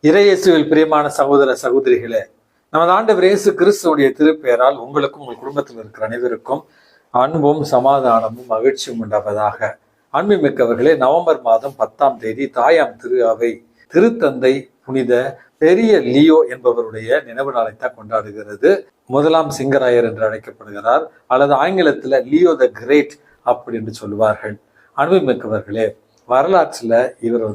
இறையேசுவில் பிரியமான சகோதர சகோதரிகளே, நமது ஆண்டவர் இயேசு கிறிஸ்துவுடைய திருப்பெயரால் உங்களுக்கும் உங்கள் குடும்பத்தில் இருக்கிற அனைவருக்கும் அன்பும் சமாதானமும் மகிழ்ச்சியும் உண்டாவதாக. அன்புமிக்கவர்களே, நவம்பர் மாதம் 10ஆம் தேதி தாயாம் திரு அவை திருத்தந்தை புனித பெரிய லியோ என்பவருடைய நினைவு நாளைத்தான் கொண்டாடுகிறது. முதலாம் சிங்கராயர் என்று அழைக்கப்படுகிறார், அல்லது ஆங்கிலத்தில் லியோ த கிரேட் அப்படி என்று சொல்லுவார்கள். அன்புமிக்கவர்களே, வரலாற்றில் இவர்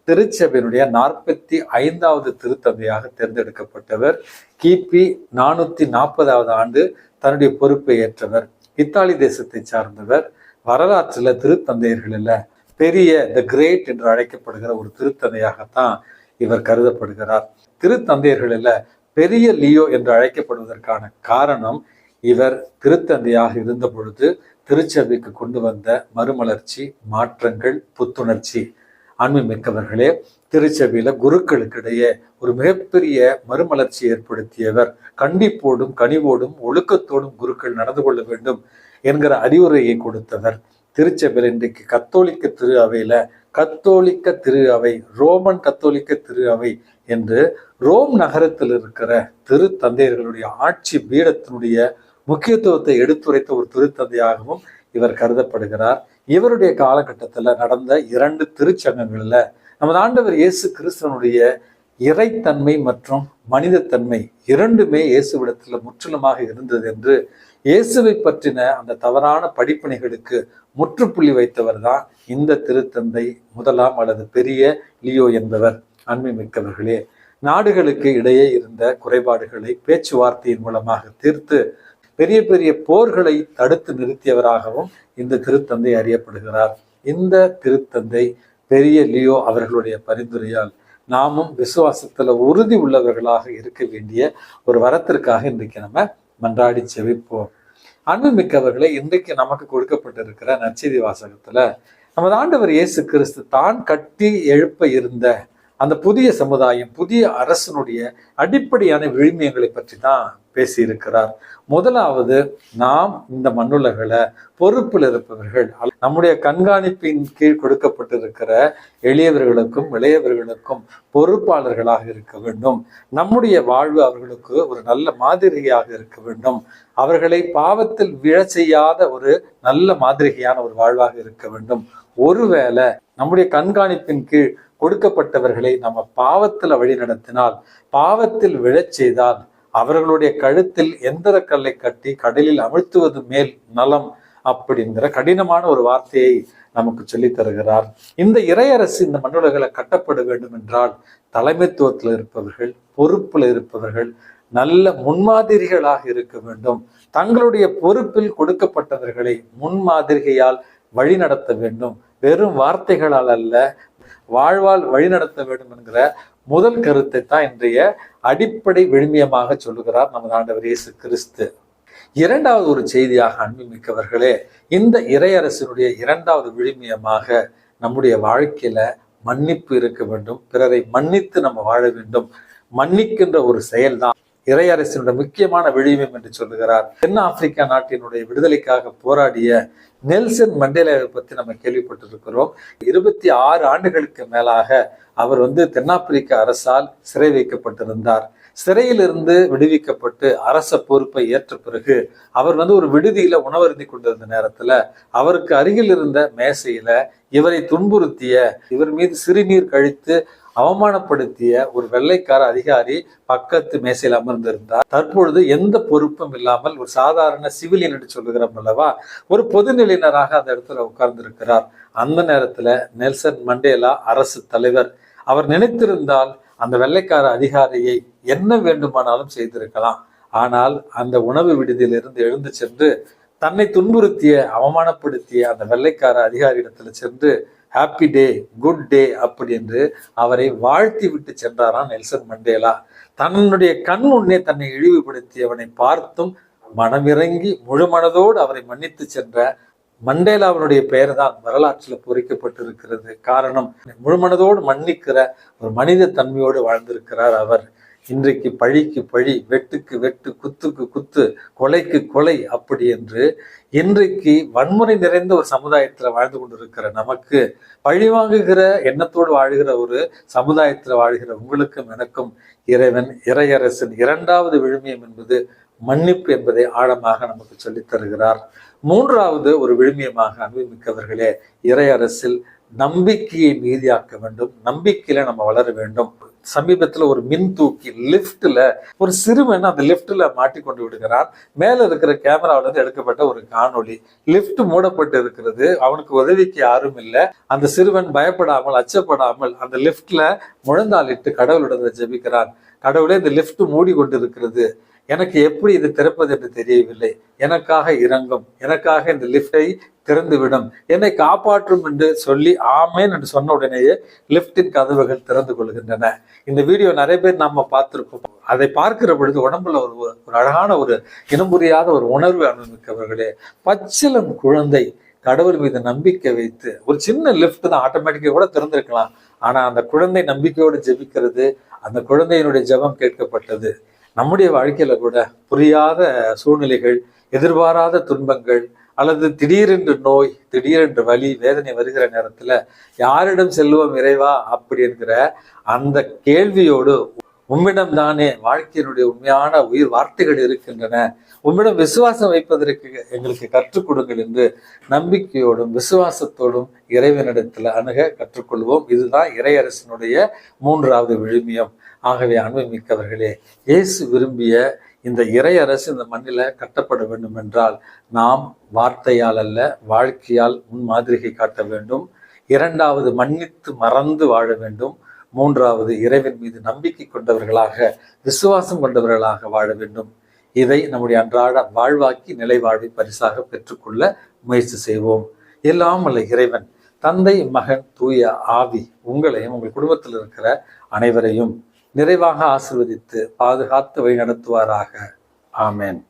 திருச்சபையினுடைய 45வது திருத்தந்தையாக தேர்ந்தெடுக்கப்பட்டவர். கிபி 440வது ஆண்டு தன்னுடைய பொறுப்பை ஏற்றவர். இத்தாலி தேசத்தை சார்ந்தவர். வரலாற்றில் திருத்தந்தையர்களில் பெரிய த கிரேட் என்று அழைக்கப்படுகிற ஒரு திருத்தந்தையாகத்தான் இவர் கருதப்படுகிறார். திருத்தந்தையர்களில் பெரிய லியோ என்று அழைக்கப்படுவதற்கான காரணம், இவர் திருத்தந்தையாக இருந்த பொழுது திருச்சபைக்கு கொண்டு வந்த மறுமலர்ச்சி, மாற்றங்கள், புத்துணர்ச்சி. அன்புமிக்கவர்களே, திருச்சபையில குருக்களுக்கிடையே ஒரு மிகப்பெரிய மறுமலர்ச்சி ஏற்படுத்தியவர். கண்டிப்போடும் கனிவோடும் ஒழுக்கத்தோடும் குருக்கள் நடந்து கொள்ள வேண்டும் என்கிற அறிவுரையை கொடுத்தவர். திருச்சபையில் இன்றைக்கு கத்தோலிக்க திரு அவையில கத்தோலிக்க திரு அவை, ரோமன் கத்தோலிக்க திரு அவை என்று ரோம் நகரத்தில் இருக்கிற திருத்தந்தையர்களுடைய ஆட்சி பீடத்தினுடைய முக்கியத்துவத்தை எடுத்துரைத்த ஒரு திருத்தந்தையாகவும் இவர் கருதப்படுகிறார். இவருடைய காலகட்டத்தில் நடந்த 2 திருச்சங்கங்களில் நமது ஆண்டவர் இயேசு கிறிஸ்துவனுடைய இறைத்தன்மை மற்றும் மனிதத்தன்மை இரண்டுமே இயேசுவிடத்தில் முற்றிலுமாக இருந்தது என்று இயேசுவை பற்றின அந்த தவறான படிப்பினைகளுக்கு முற்றுப்புள்ளி வைத்தவர் தான் இந்த திருத்தந்தை முதலாம் அல்லது பெரிய லியோ என்பவர். அன்புமிக்கவர்களே, நாடுகளுக்கு இடையே இருந்த குறைபாடுகளை பேச்சுவார்த்தையின் மூலமாக தீர்த்து பெரிய பெரிய போர்களை தடுத்து நிறுத்தியவராகவும் இந்த திருத்தந்தை அறியப்படுகிறார். இந்த திருத்தந்தை பெரிய லியோ அவர்களுடைய பரிந்துரையால் நாமும் விசுவாசத்துல உறுதி உள்ளவர்களாக இருக்க வேண்டிய ஒரு வரத்திற்காக இன்றைக்கு நம்ம மன்றாடி செவிப்போம். அன்புமிக்கவர்களை, இன்றைக்கு நமக்கு கொடுக்கப்பட்டிருக்கிற நற்செய்தி வாசகத்துல நமது ஆண்டவர் இயேசு கிறிஸ்து தான் கட்டி எழுப்ப இருந்த அந்த புதிய சமுதாயம், புதிய அரசனுடைய அடிப்படையான விழுமியங்களை பற்றி தான் பேசியிருக்கிறார். முதலாவது, நாம் இந்த மண்ணுலகில பொறுப்பில் இருப்பவர்கள், நம்முடைய கண்காணிப்பின் கீழ் கொடுக்கப்பட்டிருக்கிற எளியவர்களுக்கும் இளையவர்களுக்கும் பொறுப்பாளர்களாக இருக்க வேண்டும். நம்முடைய வாழ்வு அவர்களுக்கு ஒரு நல்ல மாதிரியாக இருக்க வேண்டும். அவர்களை பாவத்தில் விழ செய்யாத ஒரு நல்ல மாதிரியான ஒரு வாழ்வாக இருக்க வேண்டும். ஒருவேளை நம்முடைய கண்காணிப்பின் கீழ் கொடுக்கப்பட்டவர்களை நம்ம பாவத்துல வழி நடத்தினால், பாவத்தில் விழச் செய்தால், அவர்களுடைய கழுத்தில் எந்திர கல்லை கட்டி கடலில் அமிழ்த்துவது மேல் நலம் அப்படிங்கிற கடினமான ஒரு வார்த்தையை நமக்கு சொல்லி தருகிறார். இந்த இறையரசு இந்த மண்ணுலகில கட்டப்பட வேண்டும் என்றால் தலைமைத்துவத்தில் இருப்பவர்கள், பொறுப்புல இருப்பவர்கள் நல்ல முன்மாதிரிகளாக இருக்க வேண்டும். தங்களுடைய பொறுப்பில் கொடுக்கப்பட்டவர்களை முன்மாதிரிகையால் வழி நடத்த வேண்டும். வெறும் வார்த்தைகளால் அல்ல, வாழ்வால் வழி நடத்த வேண்டும் என்கிற முதல் கருத்தை தான் இன்றைய அடிப்படை விழுமியமாக சொல்லுகிறார் நமது ஆண்டவர் இயேசு கிறிஸ்து. இரண்டாவது ஒரு செய்தியாக, அன்புமிக்கவர்களே, இந்த இறையரசனுடைய இரண்டாவது விழுமியமாக நம்முடைய வாழ்க்கையில மன்னிப்பு இருக்க வேண்டும். பிறரை மன்னித்து நம்ம வாழ வேண்டும். மன்னிக்கின்ற ஒரு செயல்தான் இறையரசனுடைய முக்கியமான விழுமியம் என்று சொல்லுகிறார். தென் ஆப்பிரிக்கா நாட்டினுடைய விடுதலைக்காக போராடிய நெல்சன் மண்டேலாவை பற்றி நம்ம கேள்விப்பட்டிருக்கிறோம். 26 ஆண்டுகளுக்கு மேலாக அவர் தென்னாப்பிரிக்க அரசால் சிறை வைக்கப்பட்டிருந்தார். சிறையிலிருந்து விடுவிக்கப்பட்டு அரச பொறுப்பை ஏற்ற பிறகு அவர் ஒரு விடுதியில உணவருந்தி கொண்டிருந்த நேரத்துல அவருக்கு அருகில் இருந்த மேசையில இவரை துன்புறுத்திய, இவர் மீது சிறுநீர் கழித்து அவமானப்படுத்திய ஒரு வெள்ளைக்கார அதிகாரி பக்கத்து மேசையில் அமர்ந்திருந்தார். தற்பொழுது எந்த பொறுப்பும் இல்லாமல் ஒரு சாதாரண சிவிலியன் என்று சொல்லுகிறோம் அல்லவா, ஒரு பொதுநிலையினராக அந்த இடத்துல உட்கார்ந்திருக்கிறார். அந்த நேரத்துல நெல்சன் மண்டேலா அரசு தலைவர், அவர் நினைத்திருந்தால் அந்த வெள்ளைக்கார அதிகாரியை என்ன வேண்டுமானாலும் செய்திருக்கலாம். ஆனால் அந்த உணவு விடுதியிலிருந்து எழுந்து சென்று தன்னை துன்புறுத்திய, அவமானப்படுத்திய அந்த வெள்ளைக்கார அதிகாரியிடத்துல சென்று ஹாப்பி டே, குட் டே அப்படி என்று அவரை வாழ்த்தி விட்டு சென்றாராம் நெல்சன் மண்டேலா. தன்னுடைய கண் முன்னே தன்னை இழிவுபடுத்தியவனை பார்த்தும் மனமிறங்கி முழு மனதோடு அவரை மன்னித்து சென்ற மண்டேலாவினுடைய பெயர் தான் வரலாற்றில் பொறிக்கப்பட்டிருக்கிறது. காரணம், முழுமனதோடு மன்னிக்கிற ஒரு மனித தன்மையோடு வாழ்ந்திருக்கிறார் அவர். இன்றைக்கு பழிக்கு பழி, வெட்டுக்கு வெட்டு, குத்துக்கு குத்து, கொலைக்கு கொலை அப்படி என்று இன்றைக்கு வன்முறை நிறைந்த ஒரு சமுதாயத்துல வாழ்ந்து கொண்டிருக்கிற நமக்கு பழி வாங்குகிற எண்ணத்தோடு வாழ்கிற ஒரு சமுதாயத்துல வாழ்கிற உங்களுக்கும் எனக்கும் இறைவன் இறையரசின் இரண்டாவது விழுமியம் என்பது மன்னிப்பு என்பதை ஆழமாக நமக்கு சொல்லித் தருகிறார். மூன்றாவது ஒரு விழுமியமாக அன்புமிக்கவர்களே, இறையரசில் நம்பிக்கையை மீதியாக்க வேண்டும். நம்பிக்கையில நம்ம வளர வேண்டும். சமீபத்துல ஒரு மின் தூக்கி லிப்ட்ல ஒரு சிறுவன் அந்த லிப்ட்ல மாட்டிக்கொண்டு விடுகிறான். மேல இருக்கிற கேமராவில இருந்து எடுக்கப்பட்ட ஒரு காணொளி. லிப்ட் மூடப்பட்டு இருக்கிறது, அவனுக்கு உதவிக்கு யாரும் இல்லை. அந்த சிறுவன் பயப்படாமல் அச்சப்படாமல் அந்த லிப்ட்ல முழந்தாளிட்டு கடவுளிடம் ஜெபிக்கிறான். கடவுளே, இந்த லிப்ட் மூடி கொண்டு இருக்கிறது, எனக்கு எப்படி இது திறப்பது என்று தெரியவில்லை, எனக்காக இறங்கும், எனக்காக இந்த லிப்டை திறந்துவிடும், என்னை காப்பாற்றும் என்று சொல்லி ஆமேன் என்று சொன்ன உடனேயே லிப்டின் கதவுகள் திறந்து கொள்கின்றன. இந்த வீடியோ நிறைய பேர் நம்ம பார்த்திருக்கோம். அதை பார்க்கிற பொழுது உடம்புல ஒரு அழகான ஒரு இனம் புரியாத ஒரு உணர்வு அனுபவிக்கவர்களே. பச்சிலம் குழந்தை கடவுள் மீது நம்பிக்கை வைத்து, ஒரு சின்ன லிப்ட் தான், ஆட்டோமேட்டிக்கா கூட திறந்திருக்கலாம், ஆனா அந்த குழந்தை நம்பிக்கையோடு ஜெபிக்கிறது, அந்த குழந்தையினுடைய ஜெபம் கேட்கப்பட்டது. நம்முடைய வாழ்க்கையில கூட புரியாத சூழ்நிலைகள், எதிர்பாராத துன்பங்கள் அல்லது திடீரென்று நோய், திடீரென்று வலி, வேதனை வருகிற நேரத்துல யாரிடம் செல்வோம் இறைவா அப்படி என்கிற அந்த கேள்வியோடு, உம்மிடம் தானே வாழ்க்கையினுடைய உண்மையான உயிர் வார்த்தைகள் இருக்கின்றன, உம்மிடம் விசுவாசம் வைப்பதற்கு எங்களுக்கு கற்றுக் கொடுங்கள் என்று நம்பிக்கையோடும் விசுவாசத்தோடும் இறைவனிடத்துல அணுக கற்றுக்கொள்வோம். இதுதான் இறையரசனுடைய மூன்றாவது விழுமியம். ஆகவே அன்புமிக்கவர்களே, இயேசு விரும்பிய இந்த இறையரசு இந்த மண்ணில கட்டப்பட வேண்டும் என்றால் நாம் வார்த்தையால் அல்ல, வாழ்க்கையால் முன்மாதிரிகை காட்ட வேண்டும். இரண்டாவது, மன்னித்து மறந்து வாழ வேண்டும். மூன்றாவது, இறைவன் மீது நம்பிக்கை கொண்டவர்களாக, விசுவாசம் கொண்டவர்களாக வாழ வேண்டும். இதை நம்முடைய அன்றாட வாழ்வாக்கி நிலை வாழ்வை பரிசாக பெற்றுக்கொள்ள முயற்சி செய்வோம். எல்லாம் அல்ல இறைவன், தந்தை, மகன், தூய ஆவி உங்களையும் உங்கள் குடும்பத்தில் இருக்கிற அனைவரையும் நிறைவாக ஆசீர்வதித்து பாதுகாத்து வழி நடத்துவாராக. ஆமேன்.